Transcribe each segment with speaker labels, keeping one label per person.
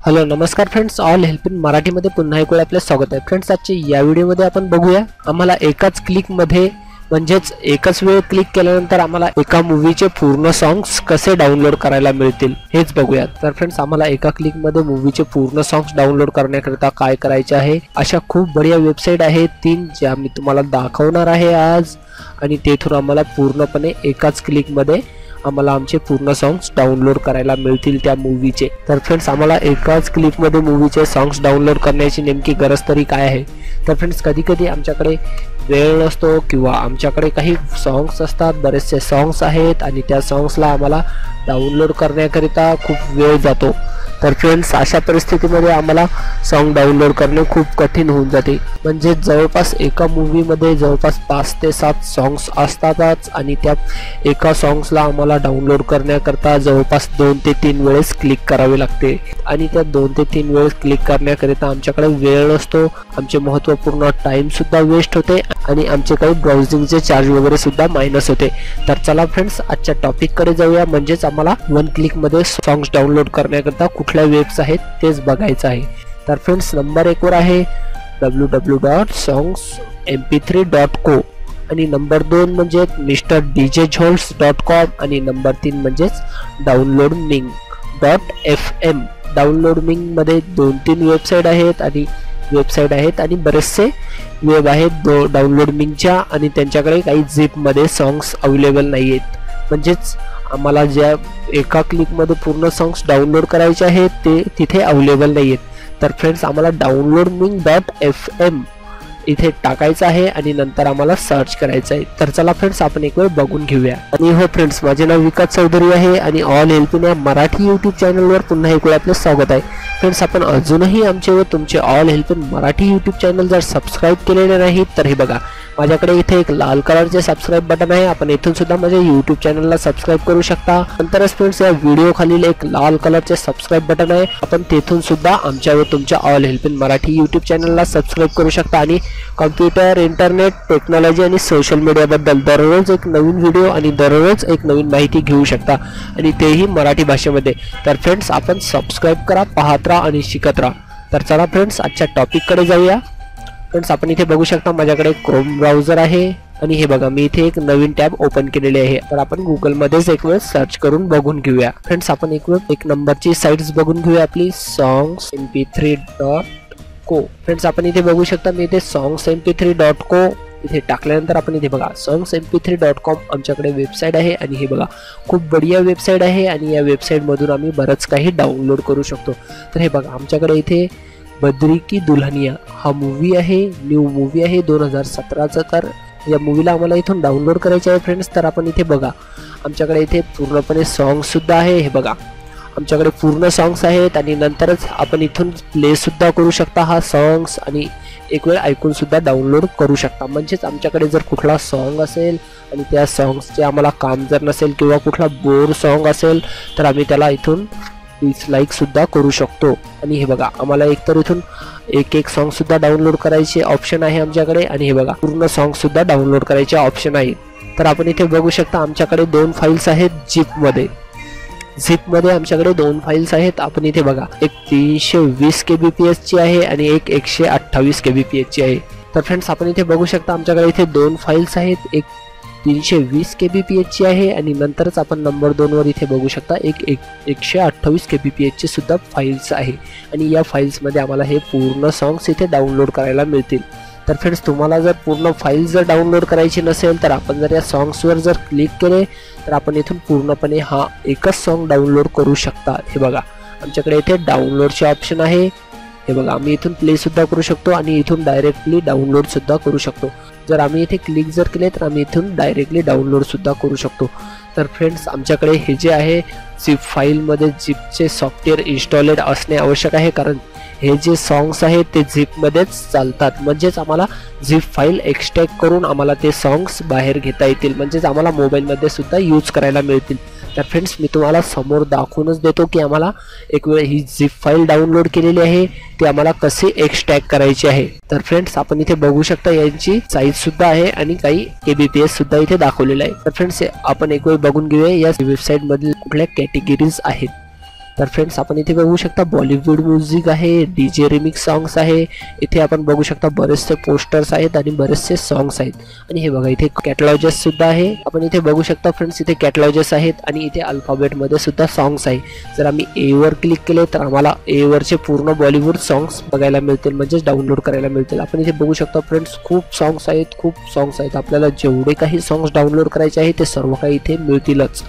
Speaker 1: Hello नमस्कार friends, all help in मराठीमध्ये पुन्हा एक वेळ आपले स्वागत आहे. फ्रेंड्स, आजच्या या व्हिडिओमध्ये आपण बघूया आम्हाला एकाच क्लिकमध्ये म्हणजेच एकाच वेळ क्लिक केल्यानंतर आम्हाला एका मूवीचे पूर्ण सॉंग्स कसे डाउनलोड करायला मिळतील हेच बघूया. तर फ्रेंड्स, आम्हाला एका क्लिकमध्ये मूवीचे पूर्ण सॉंग्स डाउनलोड करण्याकरिता काय करायचे आहे, अशा खूप बढिया वेबसाईट आहेत 3 ज्या मी तुम्हाला दाखवणार आहे आज. आणि तेथून आम्हाला पूर्णपणे एकाच क्लिकमध्ये आम्हाला आमचे पूर्ण सॉंग्स डाउनलोड करायला मिळतील त्या मूवीचे. तर फ्रेंड्स, आम्हाला एकाच क्लिकमध्ये मूवीचे सॉंग्स डाउनलोड करण्याची नेमकी गरज तरी काय आहे. तर फ्रेंड्स, कधी कधी आमच्याकडे वेळ नसतो किंवा आमच्याकडे काही सॉंग्स असतात, बरेचसे सॉंग्स आहेत आणि त्या सॉंग्सला आम्हाला डाउनलोड करण्याकरिता खूप वेळ जातो. तर फ्रेंड्स, अशा परिस्थितीमध्ये आम्हाला सॉन्ग डाउनलोड करणे खूप कठीण होऊन जाते. म्हणजे जवळपास एका मूवीमध्ये जवळपास 5 ते 7 सॉंग्स असतातच आणि त्या एका सॉंग्सला आम्हाला डाउनलोड करण्याकरता जवळपास 2 ते 3 वेळेस क्लिक करावे लागते. आणि त्या 2 ते 3 वेळेस क्लिक करण्याकरिता आमच्याकडे वेळ नसतो, आमचे महत्त्वपूर्ण टाइम सुद्धा वेस्ट होते आणि आमचे काही ब्राउझिंगचे चार्ज वगैरे सुद्धा मायनस होते. तर चला फ्रेंड्स, आजच्या टॉपिककडे जाऊया. म्हणजेच आम्हाला 1 क्लिकमध्ये सॉंग्स डाउनलोड करण्याकरता कुठल्या वेब्स आहेत तेच बघायचं आहे. तर फ्रेंड्स, नंबर 1 वर आहे www.songsmp3.co आणि नंबर 2 म्हणजे mrdjjholes.com आणि नंबर 3 म्हणजेच downloadming.fm. डाउनलोडमिंग मध्ये 2-3 वेबसाईट आहेत आणि बरेचसे वेब आहेत डाउनलोडमिंगच्या आणि त्यांच्याकडे काही झिप मध्ये सॉंग्स अवेलेबल नाही आहेत. म्हणजेच आम्हाला ज्या एका क्लिकमध्ये पूर्ण सॉंग्स डाउनलोड करायचे आहेत ते तिथे अवेलेबल नाही आहेत. तर फ्रेंड्स, आम्हाला downloadming.fm इथे टाकायचं आहे आणि नंतर आम्हाला सर्च करायचं आहे. तर चला फ्रेंड्स, आपण एक वेळ बघून घेऊया. आणि हो फ्रेंड्स, माझे नाव विकास चौधरी आहे आणि ऑल हेल्प इन या मराठी यूट्यूब चॅनलवर पुन्हा एक वेळ आपले स्वागत आहे. फ्रेंड्स, आपण अजूनही आमचे व तुमचे all help in Marathi YouTube channel जर सबस्क्राईब केलेले नाही तर हे बघा, माझ्याकडे इथे एक लाल कलरचे सबस्क्राईब बटन आहे. आपण इथून सुद्धा माझ्या यूट्यूब चॅनलला सबस्क्राईब करू शकता. नंतरच फ्रेंड्स, या व्हिडिओ खालील एक लाल कलरचे सबस्क्राईब बटन आहे, आपण तेथून सुद्धा आमच्या व तुमच्या all help in Marathi YouTube चॅनलला सबस्क्राईब करू शकता. आणि कॉम्प्युटर, इंटरनेट, टेक्नॉलॉजी आणि सोशल मीडियाबद्दल दररोज एक नवीन व्हिडिओ आणि दररोज एक नवीन माहिती घेऊ शकता आणि तेही मराठी भाषेमध्ये. तर फ्रेंड्स, आपण सबस्क्राईब करा, पाहत राहा आणि शिकत राहा. तर चला फ्रेंड्स, आजच्या टॉपिककडे जाऊया. फ्रेंड्स, आपण इथे बघू शकता माझ्याकडे क्रोम ब्राउझर आहे आणि हे बघा, मी इथे एक नवीन टॅब ओपन केलेली आहे. तर आपण गुगल मध्येच एक वेळ सर्च करून बघून घेऊया. फ्रेंड्स, आपण एक नंबरची साइट्स बघून घेऊया आपली songsmp3.co. फ्रेंड्स, आपण इथे बघू शकता मी इथे songsmp3.co इथे टाकल्यानंतर आपण इथे बघा songsmp3.com आमच्याकडे वेबसाईट आहे आणि हे बघा, खूप बढिया वेबसाईट आहे आणि या वेबसाईट मधून आम्ही बरंच काही डाउनलोड करू शकतो. तर हे बघा, आमच्याकडे इथे बद्री की दुल्हनिया हा मूवी आहे, न्यू मूवी आहे 2017चा. तर या मूवीला आम्हाला इथून डाउनलोड करायचे आहे फ्रेंड्स. तर आपण इथे बघा, आमच्याकडे इथे पूर्णपणे सॉंग्स सुद्धा आहे. हे बघा, आमच्याकडे पूर्ण सॉंग्स आहेत आणि नंतरच आपण इथून प्ले सुद्धा करू शकता हा सॉंग्स आणि एक वेळ ऐकून सुद्धा डाउनलोड करू शकता. म्हणजेच आमच्याकडे जर कुठला सॉन्ग असेल आणि त्या सॉंग्सचे आम्हाला काम जर नसेल किंवा कुठला बोर सॉन्ग असेल तर आम्ही त्याला इथून डिसलाईक सुद्धा करू शकतो. आणि हे बघा, आम्हाला एकतर इथून एक सॉन्ग सुद्धा डाउनलोड करायचे ऑप्शन आहे आमच्याकडे आणि हे बघा, पूर्ण सॉन्ग सुद्धा डाउनलोड करायचे ऑप्शन आहे. तर आपण इथे बघू शकता आमच्याकडे 2 फाईल्स आहेत झिप मध्ये आमच्याकडे 2 फाईल्स आहेत. आपण इथे बघा, एक 320 kbps ची आहे आणि एक 128 kbps ची आहे. तर फ्रेंड्स, आपण इथे बघू शकता आमच्याकडे इथे 2 फाईल्स आहेत, एक 320 kbps ची आहे आणि नंतरच आपण नंबर 2 वर इथे बघू शकता एक 128 kbps ची सुद्धा फाईल्स आहे. आणि या फाईल्स मध्ये आम्हाला हे पूर्ण सॉंग्स इथे डाउनलोड करायला मिळतील. तर फ्रेंड्स, तुम्हाला जर पूर्ण फाईल जर डाउनलोड करायची नसेल तर आपण जर या सॉंग्सवर जर क्लिक केले तर आपण इथून पूर्णपणे हा एकच सॉन्ग डाउनलोड करू शकता. हे बघा, आमच्याकडे इथे डाउनलोडचे ऑप्शन आहे. हे बघा, आम्ही इथून प्ले सुद्धा करू शकतो आणि इथून डायरेक्टली डाउनलोड सुद्धा करू शकतो. जर आम्ही इथे क्लिक जर केले तर आम्ही इथून डायरेक्टली डाउनलोड सुद्धा करू शकतो. तर फ्रेंड्स, आमच्याकडे हे जे आहे झिप फाईलमध्ये झिपचे सॉफ्टवेअर इन्स्टॉलेड असणे आवश्यक आहे, कारण हे जे सॉंग्स आहेत ते झिप मध्येच चालतात. म्हणजेच आम्हाला झिप फाईल एक्सट्रॅक्ट करून आम्हाला ते सॉंग्स बाहेर घेता येतील, म्हणजेच आम्हाला मोबाईलमध्ये सुद्धा यूज करायला मिळतील. तर फ्रेंड्स, मी तुम्हाला समोर दाखवूनच देतो की आम्हाला एक वेळ ही झिप फाईल डाउनलोड केलेली आहे ती आम्हाला कशी एक्सट्रॅक्ट करायची आहे. तर फ्रेंड्स, आपण इथे बघू शकता यांची साईज सुद्धा आहे आणि काही kbps सुद्धा इथे दाखवलेला आहे. तर फ्रेंड्स, आपण एक वेळ बघून घेऊया या वेबसाईट मधील कुठल्या कॅटेगरीज आहेत. तर फ्रेंड्स आपण इथे बघू शकता बॉलिवूड म्युझिक आहे, डीजे रिमिक्स सॉंग्स आहे, इथे आपण बघू शकता बरेचसे पोस्टर्स आहेत आणि बरेचसे सॉंग्स आहेत. आणि हे बघा इथे कॅटलॉजेस सुद्धा आहे. आपण इथे बघू शकता फ्रेंड्स इथे कॅटलॉजेस आहेत आणि इथे अल्फाबेट मध्ये सुद्धा सॉंग्स आहे. जर आम्ही ए वर क्लिक केले तर आम्हाला ए वरचे पूर्ण बॉलिवूड सॉंग्स बघायला मिळतील, म्हणजेच डाउनलोड करायला मिळतील. आपण इथे बघू शकता फ्रेंड्स खूप सॉंग्स आहेत. आपल्याला जेवढे काही सॉंग्स डाउनलोड करायचे आहे ते सर्व काही इथे मिळतीलच.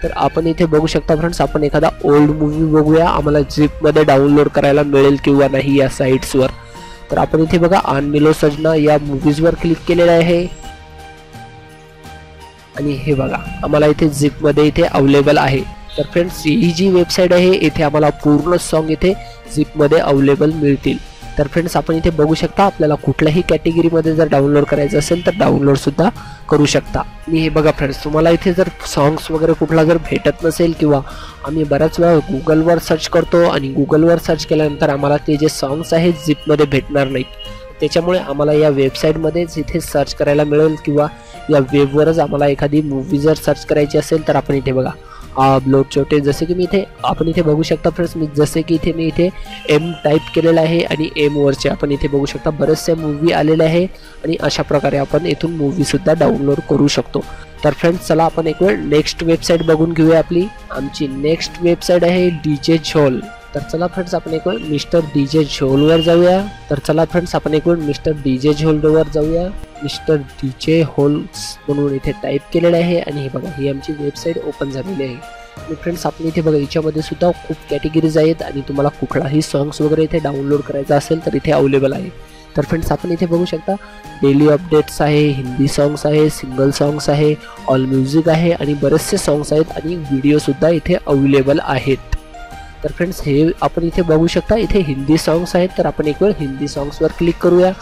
Speaker 1: तर आपण इथे बघू शकता फ्रेंड्स आपण एखादा ओल्ड मूवी बघूया, आम्हाला झिप मध्ये डाउनलोड करायला मिळेल किंवा नाही या साइट्सवर. तर आपण इथे बघा आन मिलो सजना या मूवीजवर क्लिक केलेलं आहे आणि हे बघा आम्हाला इथे झिप मध्ये इथे अवेलेबल आहे. तर फ्रेंड्स ही जी वेबसाईट आहे इथे आम्हाला पूर्ण सॉन्ग इथे झिप मध्ये अवेलेबल मिळतील. तर फ्रेंड्स आपण इथे बघू शकता आपल्याला कुठल्याही कॅटेगरीमध्ये जर डाउनलोड करायचं असेल तर डाउनलोड सुद्धा करू शकता. आणि हे बघा फ्रेंड्स तुम्हाला इथे जर सॉंग्स वगैरे कुठला जर भेटत नसेल किंवा आम्ही बऱ्याच वेळा गुगलवर सर्च करतो आणि गुगलवर सर्च केल्यानंतर आम्हाला ते जे सॉंग्स आहेत झिपमध्ये भेटणार नाहीत, त्याच्यामुळे आम्हाला या वेबसाईटमध्येच इथे सर्च करायला मिळेल किंवा या वेबवरच आम्हाला एखादी मूवी जर सर्च करायची असेल तर आपण इथे बघा अपलोड छोटे जसे की मी इथे आपण इथे बघू शकता फ्रेंड्स मी जसे की इथे मी इथे एम टाईप केलेला आहे आणि एम वरचे आपण इथे बघू शकता बरेचसे मूवी आलेले आहे आणि अशा प्रकारे आपण इथून मूवी सुद्धा डाउनलोड करू शकतो. तर फ्रेंड्स चला आपण एक वेळ नेक्स्ट वेबसाईट बघून घेऊया. आमची नेक्स्ट वेबसाईट आहे डीजे झोल. तर चला फ्रेंड्स आपण एक वेळ मिस्टर डीजे झोलवर जाऊया. मिस्टर डीजे होल्स म्हणून इथे टाईप केलेलं आहे आणि हे बघा ही आमची वेबसाईट ओपन झालेली आहे. आणि फ्रेंड्स आपण इथे बघा याच्यामध्ये सुद्धा खूप कॅटेगरीज आहेत आणि तुम्हाला कुठलाही सॉंग्स वगैरे इथे डाउनलोड करायचा असेल तर इथे अवेलेबल आहे. तर फ्रेंड्स आपण इथे बघू शकता डेली अपडेट्स आहे, हिंदी सॉंग्स आहे, सिंगल सॉंग्स आहे, ऑल म्युझिक आहे आणि बरेचसे सॉंग्स आहेत आणि व्हिडिओ सुद्धा इथे अवेलेबल आहेत. तर फ्रेंड्स हे आपण इथे बघू शकता इथे हिंदी सॉंग्स आहेत. तर आपण एक वेळ हिंदी सॉंग्सवर क्लिक करूया.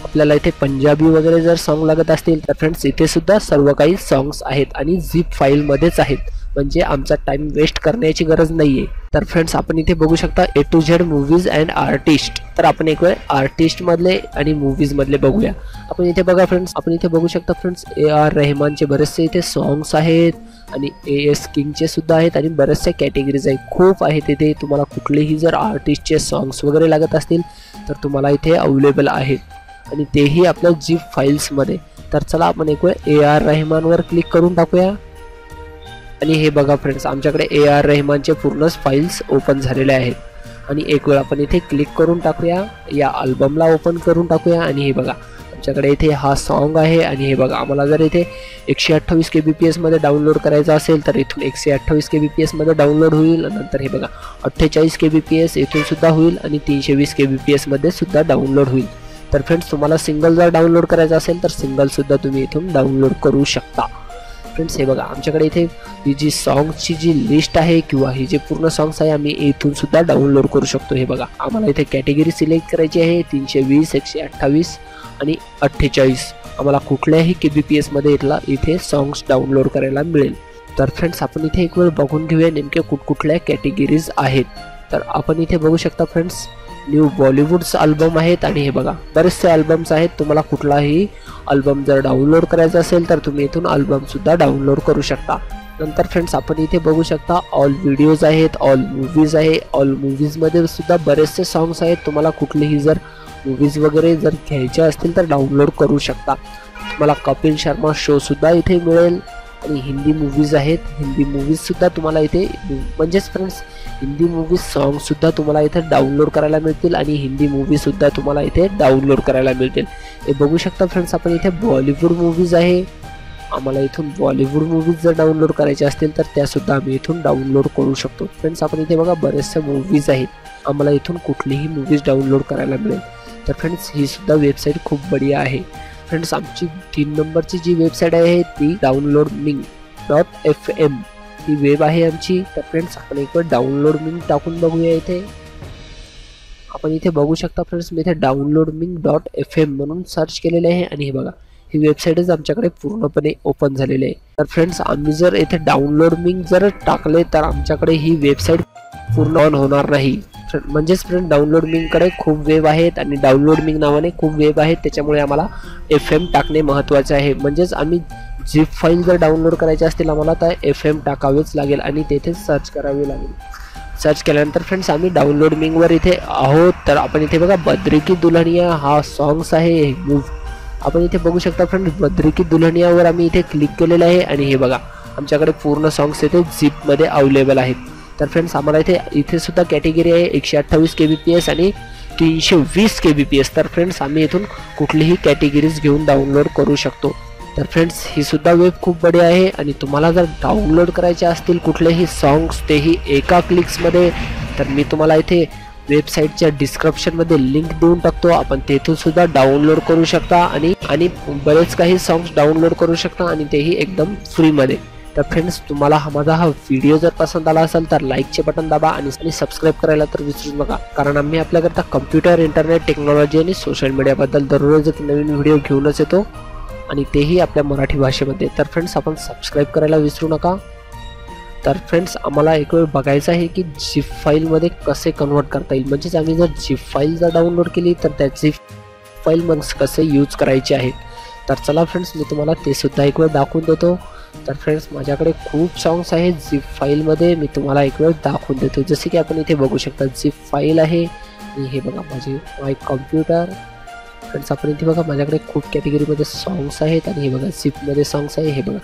Speaker 1: आपल्याला इथे पंजाबी वगैरे जर सॉंग लागत असतील तर फ्रेंड्स इथे सुद्धा सर्व काही सॉंग्स आहेत आणि झिप फाईल मध्येच आहेत, म्हणजे आमचा टाइम वेस्ट करण्याची गरज नाहीये. तर फ्रेंड्स आपण इथे बघू शकता A to Z movies and artist. तर आपण एक वेळ आर्टिस्ट मधले आणि मूवीज मधले बघूया. आपण इथे बघा फ्रेंड्स आपण इथे बघू शकता फ्रेंड्स AR रहमानचे बरेचसे इथे सॉंग्स आहेत आणि AS किंगचे सुद्धा आहेत आणि बरेचसे कॅटेगरीज आहेत, खूप आहेत इथे. तुम्हाला कुठलेही जर आर्टिस्टचे सॉंग्स वगैरे लागत असतील तर तुम्हाला इथे अवेलेबल आहेत आणि तेही आपल्या झिप फाईल्स मध्ये. तर चला आपण एक वेळ AR रहमानवर क्लिक करून टाकूया आणि हे बघा फ्रेंड्स आमच्याकडे AR रहमानचे पूर्णच फाईल्स ओपन झालेले आहेत. आणि एक वेळ आपण इथे क्लिक करून टाकूया, या अल्बमला ओपन करून टाकूया आणि हे बघा आमच्याकडे इथे हा सॉन्ग आहे. आणि हे बघा आम्हाला जर इथे 128 kbps मध्ये डाउनलोड करायचा असेल तर इथून 128 kbps मध्ये डाउनलोड होईल. नंतर हे बघा 48 kbps इथून सुद्धा होईल आणि 320 kbps मध्ये सुद्धा डाउनलोड होईल. तर फ्रेंड्स तुम्हाला सिंगल जर डाउनलोड करायचा असेल तर सिंगल सुद्धा तुम्ही इथून डाउनलोड करू शकता. फ्रेंड्स हे बघा आमच्याकडे इथे ही जी सॉंग्सची जी लिस्ट आहे किंवा ही जे पूर्ण सॉंग्स आहे आम्ही इथून सुद्धा डाउनलोड करू शकतो. हे बघा आम्हाला इथे कॅटेगरी सिलेक्ट करायची आहे 320, 128 आणि 48. आम्हाला कुठल्याही kbps मध्ये इथे सॉंग्स डाउनलोड करायला मिळेल. तर फ्रेंड्स आपण इथे एक वेळ बघून घेऊया नेमके कुठकुठल्या कॅटेगरीज आहेत. तर आपण इथे बघू शकता फ्रेंड्स न्यू बॉलिवूड्स अल्बम आहेत आणि हे बघा बरेचसे अल्बम्स आहेत. तुम्हाला कुठलाही अल्बम जर डाउनलोड करायचा असेल तर तुम्ही इथून अल्बम सुद्धा डाउनलोड करू शकता. नंतर फ्रेंड्स आपण इथे बघू शकता ऑल व्हिडिओज आहेत, ऑल मूवीज आहे. ऑल मूवीज मध्ये सुद्धा बरेचसे सॉंग्स आहेत. तुम्हाला कुठलेही जर मूवीज वगैरे जर घ्यायच्या असतील तर डाउनलोड करू शकता. तुम्हाला कपिल शर्मा शो सुद्धा इथे मिळेल आणि हिंदी मूवीज आहेत. हिंदी मूवीज सुद्धा तुम्हाला इथे म्हणजेच फ्रेंड्स हिंदी मूवीज सॉन्ग सुद्धा तुम्हाला इथे डाउनलोड करायला मिळतील आणि हिंदी मूवी सुद्धा तुम्हाला इथे डाउनलोड करायला मिळतील. हे बघू शकता फ्रेंड्स आपण इथे बॉलिवूड मूवीज आहे. आम्हाला इथून बॉलिवूड मूवीज जर डाउनलोड करायचे असतील तर त्या सुद्धा आम्ही इथून डाउनलोड करू शकतो. फ्रेंड्स आपण इथे बघा बरेचशा मूवीज आहेत. आम्हाला इथून कुठलीही मूवीज डाउनलोड करायला मिळेल. तर फ्रेंड्स ही सुद्धा वेबसाईट खूप बढिया आहे. फ्रेंड्स आमची 3 नंबरची जी वेबसाईट आहे ती downloadming.fm ही वेब आहे आमची. तर फ्रेंड्स आपण एक वेळ डाउनलोडमिंग टाकून बघूया. इथे आपण इथे बघू शकता फ्रेंड्स मी इथे downloadming.fm म्हणून सर्च केलेले आहे आणि हे बघा ही वेबसाईटच आमच्याकडे पूर्णपणे ओपन झालेली आहे. तर फ्रेंड्स आम्ही जर इथे डाउनलोडमिंग जर टाकले तर आमच्याकडे ही वेबसाईट पूर्ण ऑन होणार नाही. म्हणजेच फ्रेंड डाउनलोडमिंगकडे खूप वेब आहेत आणि डाउनलोडमिंग नावाने खूप वेब आहेत, त्याच्यामुळे आम्हाला FM टाकणे महत्त्वाचे आहे. म्हणजेच आम्ही झिप फाईल जर डाउनलोड करायचे असतील आम्हाला तर FM टाकावेच लागेल आणि तेथेच सर्च करावे लागेल. सर्च केल्यानंतर फ्रेंड्स आम्ही डाउनलोडिंगवर इथे आहोत. तर आपण इथे बघा बद्री की दुल्हनिया हा सॉंग्स आहे आपण इथे बघू शकता फ्रेंड्स. बद्री की दुल्हनियावर आम्ही इथे क्लिक केलेलं आहे आणि हे बघा आमच्याकडे पूर्ण सॉंग्स इथे झिपमध्ये अवेलेबल आहेत. तर फ्रेंड्स आम्हाला इथे सुद्धा कॅटेगरी आहे 128 kbps आणि 320 kbps. तर फ्रेंड्स आम्ही इथून कुठलीही कॅटेगरीज घेऊन डाउनलोड करू शकतो. तर फ्रेंड्स ही सुद्धा वेब खूप बढिया आहे आणि तुम्हाला जर डाउनलोड करायचे असतील कुठलेही सॉंग्स तेही एका क्लिक्समध्ये तर मी तुम्हाला इथे वेबसाईटच्या डिस्क्रिप्शनमध्ये लिंक देऊन टाकतो. आपण तेथून सुद्धा डाउनलोड करू शकता आणि बरेच काही सॉंग्स डाउनलोड करू शकता आणि तेही एकदम फ्रीमध्ये. तर फ्रेंड्स तुम्हाला माझा हा व्हिडिओ जर पसंत आला असेल तर लाईकचे बटन दाबा आणि सबस्क्राईब करायला तर विसरू नका, कारण आम्ही आपल्याकरता कम्प्युटर, इंटरनेट, टेक्नॉलॉजी आणि सोशल मीडियाबद्दल दररोज एक नवीन व्हिडिओ घेऊनच येतो आणि तेही आपल्या मराठी भाषेमध्ये. तर फ्रेंड्स आपण सबस्क्राईब करायला विसरू नका. तर फ्रेंड्स आम्हाला एक वेळ बघायचं आहे की झिप फाईलमध्ये कसे कन्वर्ट करता येईल. म्हणजेच आम्ही जर झिप फाईल जर डाउनलोड केली तर त्या झिप फाईल मग कसे यूज करायचे आहेत. तर चला फ्रेंड्स मी तुम्हाला ते सुद्धा एक वेळ दाखवून देतो. तर फ्रेंड्स माझ्याकडे खूप सॉंग्स आहेत झिप फाईलमध्ये, मी तुम्हाला एक वेळ दाखवून देतो. जसे की आपण इथे बघू शकता झिप फाईल आहे आणि हे बघा माय कॉम्प्युटर. फ्रेंड्स आपण इथे बघा माझ्याकडे खूप कॅटेगरीमध्ये सॉंग्स आहेत आणि हे बघा झिपमध्ये सॉंग्स आहे. हे बघा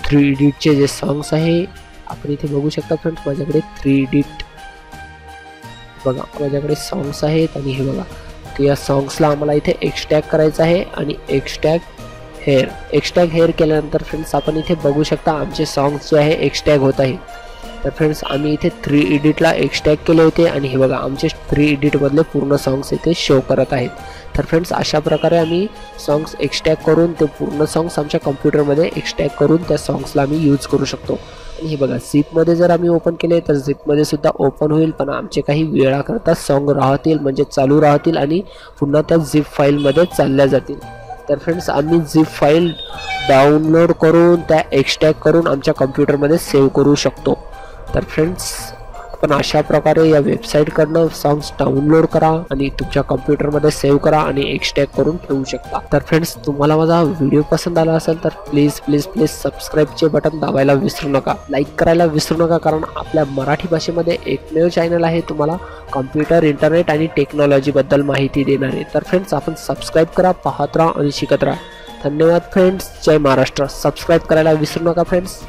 Speaker 1: 3 इडिटचे जे सॉंग्स आहे आपण इथे बघू शकता फ्रेंड्स. माझ्याकडे 3 इडिट बघा माझ्याकडे सॉंग्स आहेत आणि हे बघा तर या सॉंग्सला आम्हाला इथे एक्सट्रॅक्ट करायचं आहे आणि एक्सट्रॅक्ट हेअर केल्यानंतर फ्रेंड्स आपण इथे बघू शकता आमचे सॉंग्स जे आहे एक्सट्रॅक्ट होत आहे. तर फ्रेंड्स आम्ही इथे 3 इडिटला एक्सट्रॅक्ट केले होते आणि हे बघा आमचे 3 इडिटमधले पूर्ण सॉंग्स इथे शो करत आहेत. तर फ्रेंड्स अशा प्रकारे आम्ही सॉंग्स एक्सट्रॅक्ट करून ते पूर्ण सॉंग्स आमच्या कम्प्युटरमध्ये एक्सट्रॅक्ट करून त्या सॉंग्सला आम्ही यूज करू शकतो. आणि हे बघा झिपमध्ये जर आम्ही ओपन केले तर झिपमध्ये सुद्धा ओपन होईल, पण आमचे काही वेळाकरता सॉंग राहतील म्हणजे चालू राहतील आणि पुन्हा त्या झिप फाईलमध्ये चालल्या जातील. तर फ्रेंड्स आम्ही झिप फाईल डाउनलोड करून त्या एक्सट्रॅक्ट करून आमच्या कम्प्युटरमध्ये सेव्ह करू शकतो. तर फ्रेंड्स आपण अशा प्रकारे या वेबसाईटकडनं सॉंग्स डाउनलोड करा आणि तुमच्या कम्प्युटरमध्ये सेव्ह करा आणि एक्सट्रॅक्ट करून ठेवू शकता. तर फ्रेंड्स तुम्हाला माझा व्हिडिओ पसंत आला असेल तर प्लीज सबस्क्राईबचे बटन दाबायला विसरू नका, लाईक करायला विसरू नका, कारण आपल्या मराठी भाषेमध्ये एकमेव चॅनल आहे तुम्हाला कम्प्युटर, इंटरनेट आणि टेक्नॉलॉजीबद्दल माहिती देणारे. तर फ्रेंड्स आपण सबस्क्राईब करा, पाहत राहा आणि शिकत राहा. धन्यवाद फ्रेंड्स. जय महाराष्ट्र. सबस्क्राईब करायला विसरू नका फ्रेंड्स.